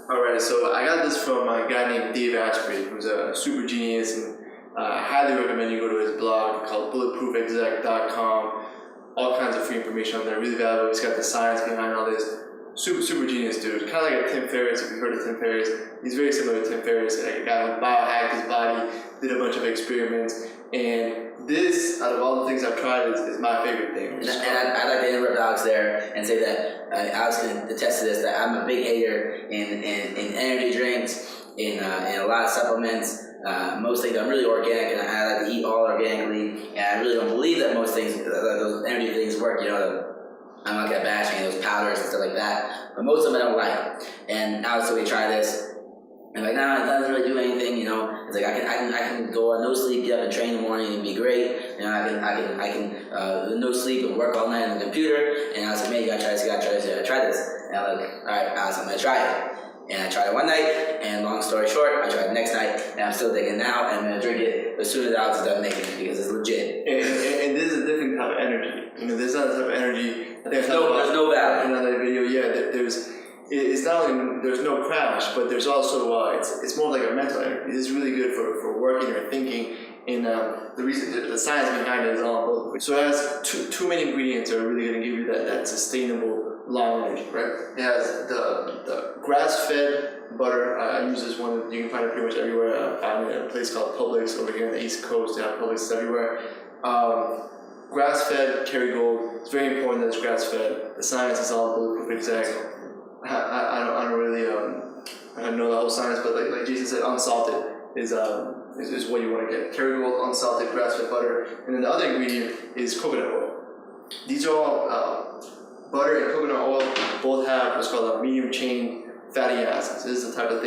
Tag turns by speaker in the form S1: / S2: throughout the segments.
S1: All right, so I got this from a guy named Dave Asprey, who's a super genius, and I highly recommend you go to his blog called bulletproofexec.com. All kinds of free information on there, really valuable. He's got the science behind all this. Super genius dude. Kind of like a Tim Ferriss, if you've heard of Tim Ferriss. He's very similar to Tim Ferriss, like a guy who biohacked his body, did a bunch of experiments, and this, out of all the things I've tried, is my favorite thing.
S2: And I'd like to interrupt Alex there and say that Alex can attest to this, that I'm a big hater in energy drinks, in a lot of supplements. Most things I'm really organic, and I like to eat all organically, and I really don't believe that most things, those energy things work, I'm not gonna bash any of those powders and stuff like that, but most of them I don't like. And Alex, so we try this, and like, nah, it doesn't really do anything, It's like I can go on no sleep, get up and train in the morning and be great. I can no sleep and work all night on the computer. And I was like, man, you gotta try this, I tried this. And I'm like, all right, Alex, I'm gonna try it. And I tried it one night, and long story short, I tried it the next night, and I'm still digging it now, and I'm gonna drink it as soon as Alex is done making it, because it's legit.
S1: And this is a different type of energy. This is not the type of energy.
S2: There's no value.
S1: In another video, it's not only there's no crash, but there's also it's more like a mental energy. It's really good for working or thinking. And the reason, the science behind it is all both. So it has two main ingredients that are really going to give you that sustainable long energy, right? It has the grass-fed butter. I use this one. You can find it pretty much everywhere. I found it at a place called Publix over here on the East Coast. They have Publix everywhere. Grass-fed Kerrygold. It's very important that it's grass-fed. The science is all bulletproof exec. I don't really I don't know the whole science, but like Jason said, unsalted is what you want to get. Kerrygold, unsalted, grass-fed butter, and then the other ingredient is coconut oil. These are all butter and coconut oil both have what's called a medium chain fatty acids. This is the type of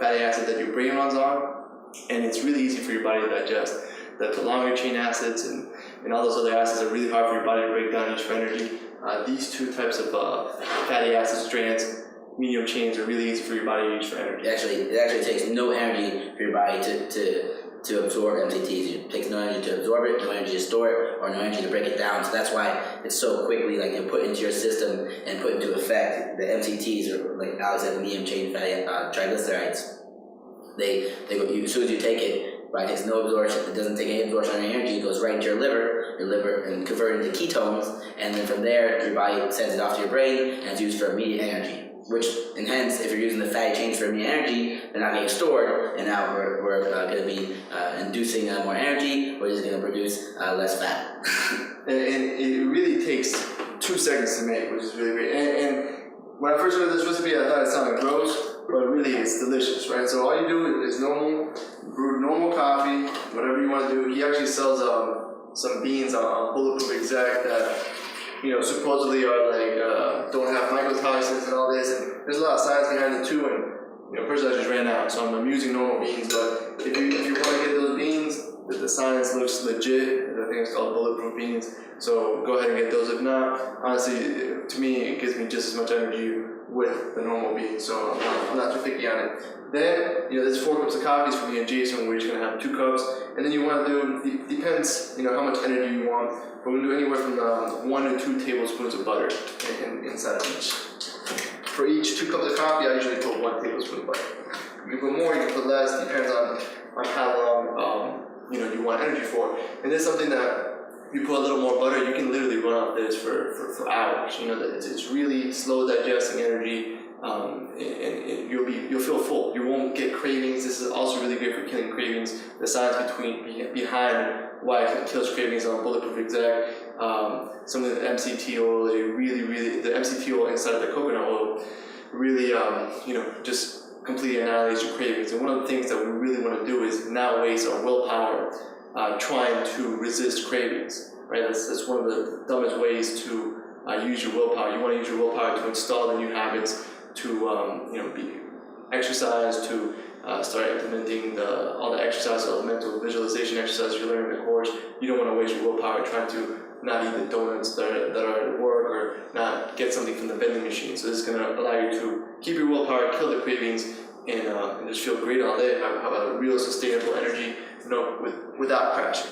S1: fatty acid that your brain runs on, and it's really easy for your body to digest. The longer chain acids and all those other acids are really hard for your body to break down, used for energy. These two types of fatty acid strands, medium chains, are really easy for your body to use for energy.
S2: It actually takes no energy for your body to absorb MCTs. It takes no energy to absorb it, no energy to store it, or no energy to break it down. So that's why it's so quickly put into your system and put into effect. The MCTs, or like Alex said, medium chain fatty triglycerides. They as soon as you take it, it takes no absorption. It doesn't take any absorption of energy. It goes right into your liver, and converted into ketones, and then from there, your body sends it off to your brain, and it's used for immediate energy. And hence, if you're using the fatty chains for immediate energy, they're not getting stored, and now we're going to be inducing more energy, which is going to produce less fat.
S1: and it really takes 2 seconds to make, which is really great. And when I first heard this recipe, I thought it sounded gross, but really it's delicious, right? So all you do is brew normal coffee, whatever you want to do. He actually sells some beans on Bulletproof Exec that supposedly are don't have mycotoxins and all this, and there's a lot of science behind it too. And first I just ran out, so I'm using normal beans. But if you want to get those beans, the science looks legit. I think it's called bulletproof beans. So go ahead and get those. If not, honestly, to me it gives me just as much energy with the normal beans. So I'm not too picky on it. Then there's 4 cups of coffee for me and Jason. We're just gonna have 2 cups, and then you want to do depends how much energy you want. But we're gonna do anywhere from 1 to 2 tablespoons of butter inside of each. For each 2 cups of coffee, I usually put 1 tablespoon of butter. You can put more, you can put less, depends on how long you want energy for. And this is something that you put a little more butter, you can literally run off this for hours. It's really slow digesting energy, and you'll feel full. You won't get cravings. This is also really great for killing cravings. The science behind why it kills cravings on Bulletproof Exec. Some of the MCT oil, the MCT oil inside of the coconut oil really, just completely annihilates your cravings. And one of the things that we really want to do is not waste our willpower trying to resist cravings, right? That's one of the dumbest ways to use your willpower. You want to use your willpower to install the new habits, to exercise, to start implementing all the exercises, all the mental visualization exercises you learn in the course. You don't want to waste your willpower trying to not eat the donuts that are at work, or not get something from the vending machine. So this is going to allow you to keep your willpower, kill the cravings, and just feel great all day, have a real sustainable energy, without crashing.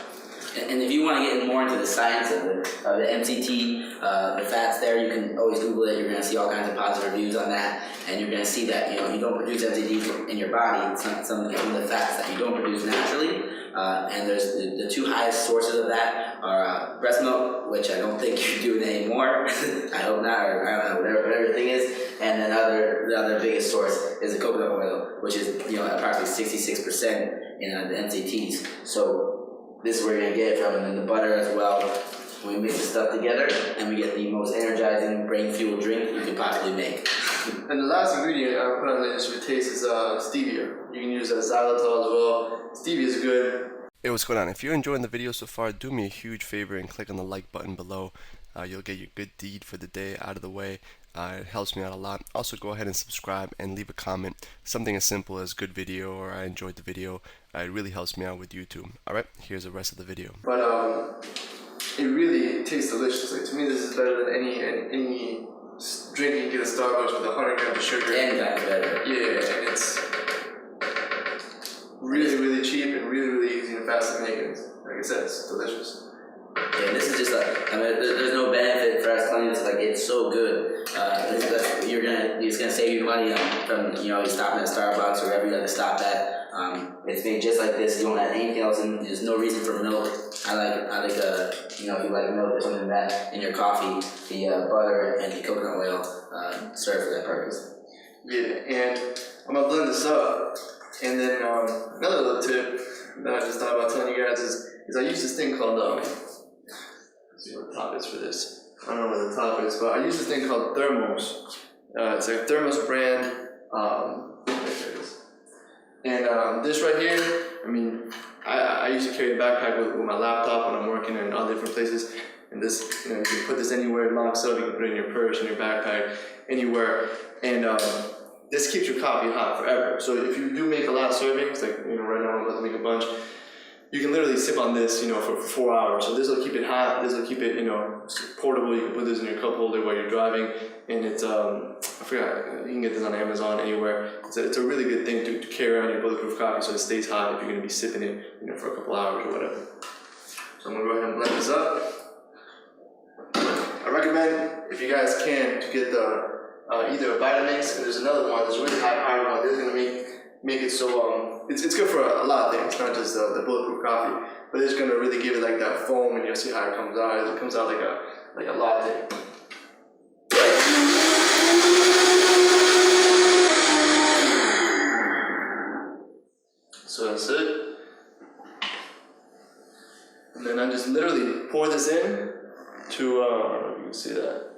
S2: And if you want to get more into the science of the MCT, the fats there, you can always Google it. You're going to see all kinds of positive reviews on that, and you're going to see that you don't produce MCT in your body. It's not some of the fats that you don't produce naturally. And there's the two highest sources of that are breast milk, which I don't think you're doing anymore. I hope not, or I don't know, whatever the thing is. And then the other biggest source is the coconut oil, which is approximately 66% in the MCTs. So this is where you're gonna get it from, and then the butter as well. We mix this stuff together, and we get the most energizing, brain-fueled drink you could possibly make.
S1: And the last ingredient I put on the initial taste is stevia. You can use xylitol as well. Stevia is good.
S3: Hey, what's going on? If you're enjoying the video so far, do me a huge favor and click on the like button below. You'll get your good deed for the day out of the way. It helps me out a lot. Also, go ahead and subscribe and leave a comment. Something as simple as good video or I enjoyed the video. It really helps me out with YouTube. Alright, here's the rest of the video.
S1: But it really tastes delicious. Like, to me, this is better than any drink you can get at Starbucks with 100 grams of sugar.
S2: And that's better.
S1: Yeah, and it's really, really cheap and really, really easy and fast to make. And like I said, it's delicious.
S2: Yeah, this is just there's no benefit for us telling this, it's so good. It's gonna save you money from you stopping at Starbucks or wherever you have to stop at. It's made just like this. You don't add anything else in. There's no reason for milk. I like if you like milk or something like that in your coffee, the butter and the coconut oil serve for that purpose.
S1: Yeah, and I'm gonna blend this up. And then another little tip that I just thought about telling you guys is I use this thing called let's see what the top is for this. I don't know what the top is, but I use this thing called Thermos. It's a Thermos brand. There it is. And this right here, I mean, I used to carry a backpack with my laptop when I'm working in all different places. And this, you can put this anywhere, it locks up. You can put it in your purse, in your backpack, anywhere. And this keeps your coffee hot forever. So if you do make a lot of servings, like right now I'm about to make a bunch, you can literally sip on this, for 4 hours. So this will keep it hot. This will keep it, portable. You can put this in your cup holder while you're driving, and it's I forgot. You can get this on Amazon anywhere. It's a really good thing to carry around your bulletproof coffee, so it stays hot if you're going to be sipping it, for a couple hours or whatever. So I'm gonna go ahead and blend this up. I recommend, if you guys can, to get the either a Vitamix, and there's another one that's really high powered one. This is gonna make it so it's good for a lot of things, not just the bulletproof coffee, but it's gonna really give it like that foam, and you'll see how it comes out. It comes out like a latte. So that's it. And then I just literally pour this in to you can see that.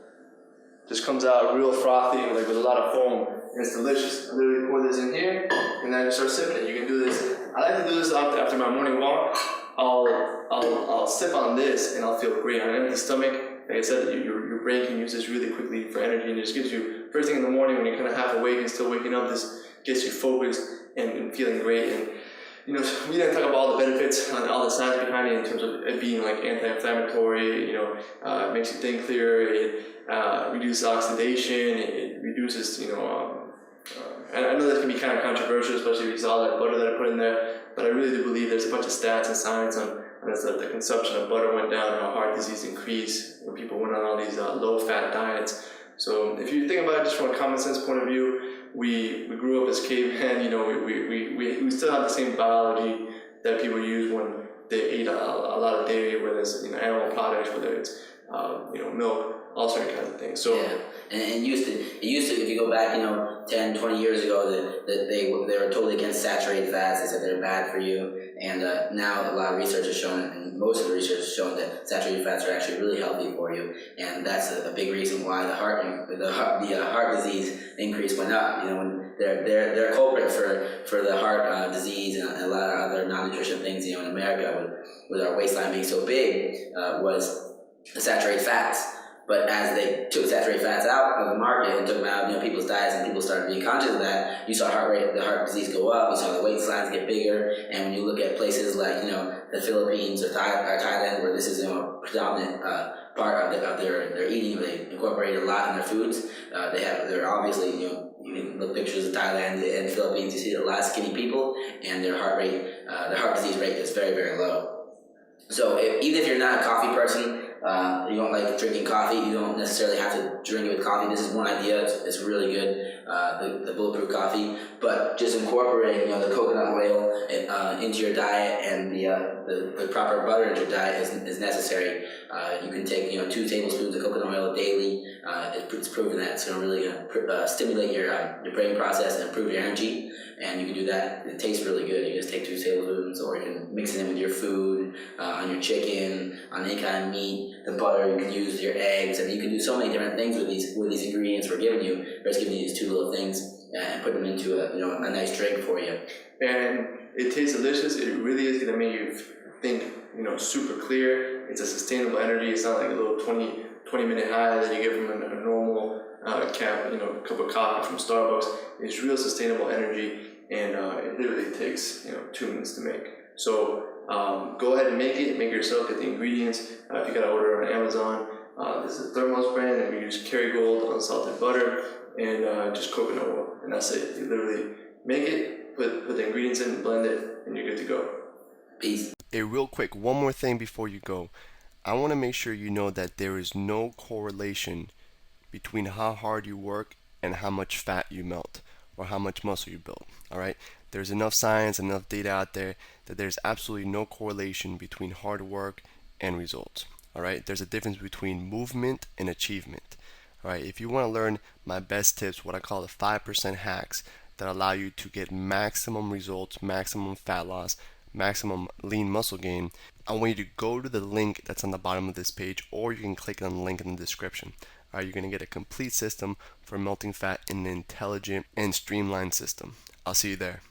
S1: Just comes out real frothy, with a lot of foam, and it's delicious. I literally pour this in here, and then I just start sipping it. You can do this. I like to do this after my morning walk. I'll sip on this, and I'll feel great on an empty stomach. Like I said, your brain can use this really quickly for energy, and it just gives you, first thing in the morning when you're kind of half awake and still waking up, this gets you focused and feeling great. And we didn't talk about all the benefits and all the science behind it in terms of it being anti-inflammatory. It makes you think clearer. It reduces oxidation. It reduces, and I know that can be kind of controversial, especially if you saw that butter that I put in there. But I really do believe there's a bunch of stats and science on the consumption of butter went down, how heart disease increased when people went on all these low-fat diets. So if you think about it just from a common sense point of view, we grew up as cavemen. We still have the same biology that people use when they eat a lot of dairy, whether it's animal products, whether it's milk, all certain kinds of things. So
S2: yeah, and it used to if you go back 10, 20 years ago that they were totally against saturated fats. They said they're bad for you, and now a lot of research has shown, and most of the research has shown that saturated fats are actually really healthy for you, and that's a big reason why the heart disease increase went up. When they're a culprit for the heart disease and a lot of other non-nutrition things. In America, with our waistline being so big, was the saturated fats. But as they took saturated fats out of the market and took them out of people's diets, and people started being conscious of that, you saw the heart disease go up. You saw the waistlines get bigger. And when you look at places like the Philippines or Thailand, where this is a predominant part of their eating, they incorporate a lot in their foods. They're obviously you can look pictures of Thailand and Philippines. You see a lot of skinny people, and their heart disease rate is very, very low. So even if you're not a coffee person, you don't like drinking coffee, you don't necessarily have to drink it with coffee. This is one idea. It's really good, the bulletproof coffee. But just incorporating the coconut oil into your diet and the proper butter into your diet is necessary. You can take 2 tablespoons of coconut oil daily. It's proven that it's really going to stimulate your brain process and improve your energy. And you can do that. It tastes really good. You just take 2 tablespoons, or you can mix it in with your food, on your chicken, on any kind of meat. The butter you can use with your eggs. I mean, you can do so many different things with these ingredients we're giving you. We're just giving you these 2 little things and put them into a nice drink for you.
S1: And it tastes delicious. It really is gonna make you think super clear. It's a sustainable energy. It's not like a little 20-minute high that you get from a normal cup of coffee from Starbucks. It's real sustainable energy, and it literally takes 2 minutes to make. So go ahead and make it yourself. Get the ingredients. If you gotta order on Amazon, this is a Thermos brand, and we use Kerrygold unsalted butter and just coconut oil, and that's it. You literally make it, put the ingredients in, blend it, and you're good to go.
S2: Peace.
S3: Hey, real quick, one more thing before you go. I want to make sure you know that there is no correlation between how hard you work and how much fat you melt or how much muscle you build. All right, there's enough science, enough data out there that there's absolutely no correlation between hard work and results. All right, there's a difference between movement and achievement. All right, if you want to learn my best tips, what I call the 5% hacks that allow you to get maximum results, maximum fat loss, maximum lean muscle gain, I want you to go to the link that's on the bottom of this page, or you can click on the link in the description. All right, you're going to get a complete system for melting fat in an intelligent and streamlined system. I'll see you there.